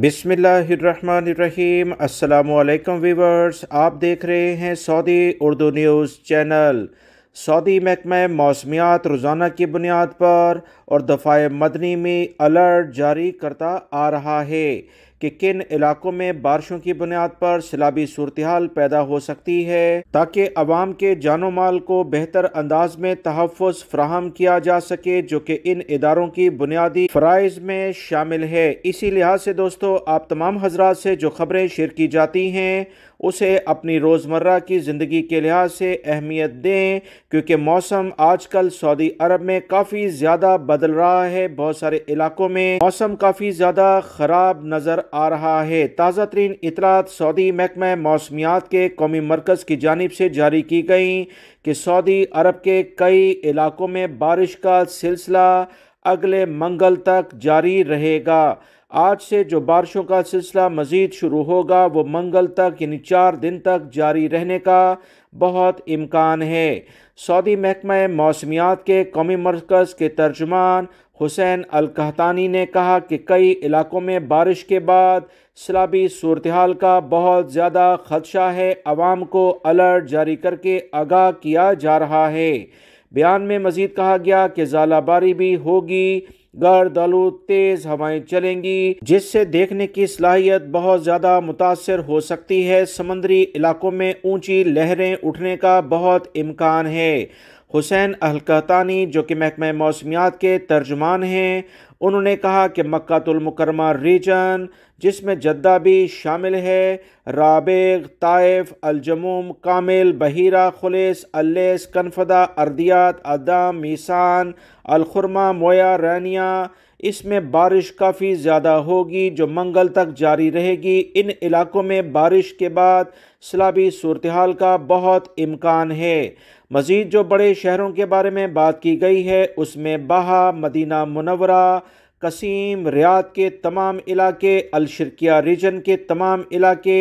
बिस्मिल्लाहिर्रहमानिर्रहीम। अस्सलामु अलैकुम व्यूवर्स, आप देख रहे हैं Saudi Urdu news channel. Saudi महकमा मौसमियात रोज़ाना की बुनियाद पर और दफ़ाए मदनी में अलर्ट जारी करता आ रहा है कि किन इलाकों में बारिशों की बुनियाद पर सैलाबी सूरत-ए-हाल पैदा हो सकती है, ताकि अवाम के जानो माल को बेहतर अंदाज में तहफ़्फ़ुज़ फ़राहम किया जा सके, जो कि इन इदारों की बुनियादी फ़राइज़ में शामिल है। इसी लिहाज से दोस्तों, आप तमाम हज़रात से जो ख़बरें शेयर की जाती हैं उसे अपनी रोज़मर्रा की ज़िंदगी के लिहाज से अहमियत दें, क्योंकि मौसम आजकल सऊदी अरब में काफ़ी ज़्यादा बदल रहा है। बहुत सारे इलाकों में मौसम काफ़ी ज़्यादा ख़राब नज़र आ रहा है। ताज़ा तरीन इतलात सऊदी महकमा मौसमियात के कौमी मरकज़ की जानिब से जारी की गई कि सऊदी अरब के कई इलाकों में बारिश का सिलसिला अगले मंगल तक जारी रहेगा। आज से जो बारिशों का सिलसिला मज़ीद शुरू होगा वो मंगल तक यानी 4 दिन तक जारी रहने का बहुत इम्कान है। सऊदी महकमा मौसमियात के कौमी मरकज़ के तर्जुमान हुसैन अल कहतानी ने कहा कि कई इलाकों में बारिश के बाद सैलाबी सूरत-ए-हाल का बहुत ज़्यादा ख़दशा है। अवाम को अलर्ट जारी करके आगाह किया जा रहा है। बयान में मज़ीद कहा गया कि ज़ालाबारी भी होगी, गर्द आलूद तेज़ हवाएं चलेंगी, जिससे देखने की सलाहियत बहुत ज़्यादा मुतासर हो सकती है। समंदरी इलाकों में ऊंची लहरें उठने का बहुत इम्कान है। हुसैन अल कहतानी, जो कि महकमा मौसमियात के तर्जुमान हैं, उन्होंने कहा कि मक्कातुल मुकर्रमा रीजन, जिसमें जद्दा भी शामिल है, राबेग, ताइफ, अल-जमूम, कामिल, बहीरा, खुलेस, अल्लेस, कनफदा, अर्दियात, अदाम, मीसान, अल-खुरमा, मोया, रानिया, इसमें बारिश काफ़ी ज़्यादा होगी जो मंगल तक जारी रहेगी। इन इलाकों में बारिश के बाद सैलाबी सूरत-ए-हाल का बहुत इम्कान है। मज़ीद जो बड़े शहरों के बारे में बात की गई है उसमें बाहा, मदीना मुनव्वरा, कसीम, रियाद के तमाम इलाके, अल-शर्किया रीजन के तमाम इलाके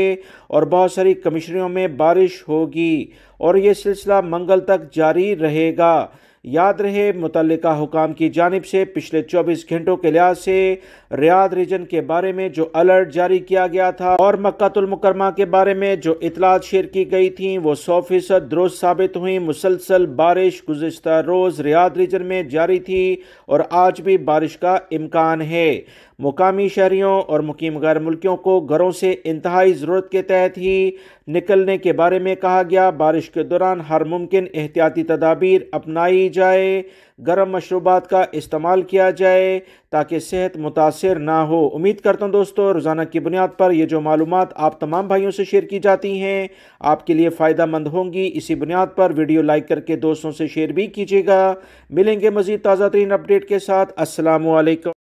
और बहुत सारी कमिश्नरियों में बारिश होगी और ये सिलसिला मंगल तक जारी रहेगा। याद रहे, मुतल्लिका हुकाम की जानिब से पिछले 24 घंटों के लिहाज से रियाद रीजन के बारे में जो अलर्ट जारी किया गया था और मक्कातुल मुकर्रमा के बारे में जो इतलात शेयर की गई थी वो 100% दुरुस्त साबित हुई। मुसलसल बारिश गुज़िश्ता रोज़ रियाद रीजन में जारी थी और आज भी बारिश का इम्कान है। मुकामी शहरियों और मुकीम गैर मुल्कियों को घरों से इंतहाई ज़रूरत के तहत ही निकलने के बारे में कहा गया। बारिश के दौरान हर मुमकिन एहतियाती तदाबीर अपनाई जाए, गर्म मशरूबात का इस्तेमाल किया जाए ताकि सेहत मुतासर ना हो। उम्मीद करता हूँ दोस्तों, रोज़ाना की बुनियाद पर ये जो मालूमात आप तमाम भाइयों से शेयर की जाती हैं आपके लिए फ़ायदा मंद होंगी। इसी बुनियाद पर वीडियो लाइक करके दोस्तों से शेयर भी कीजिएगा। मिलेंगे मज़ीद ताज़ा तरीन अपडेट के साथ। अस्सलामु अलैकुम।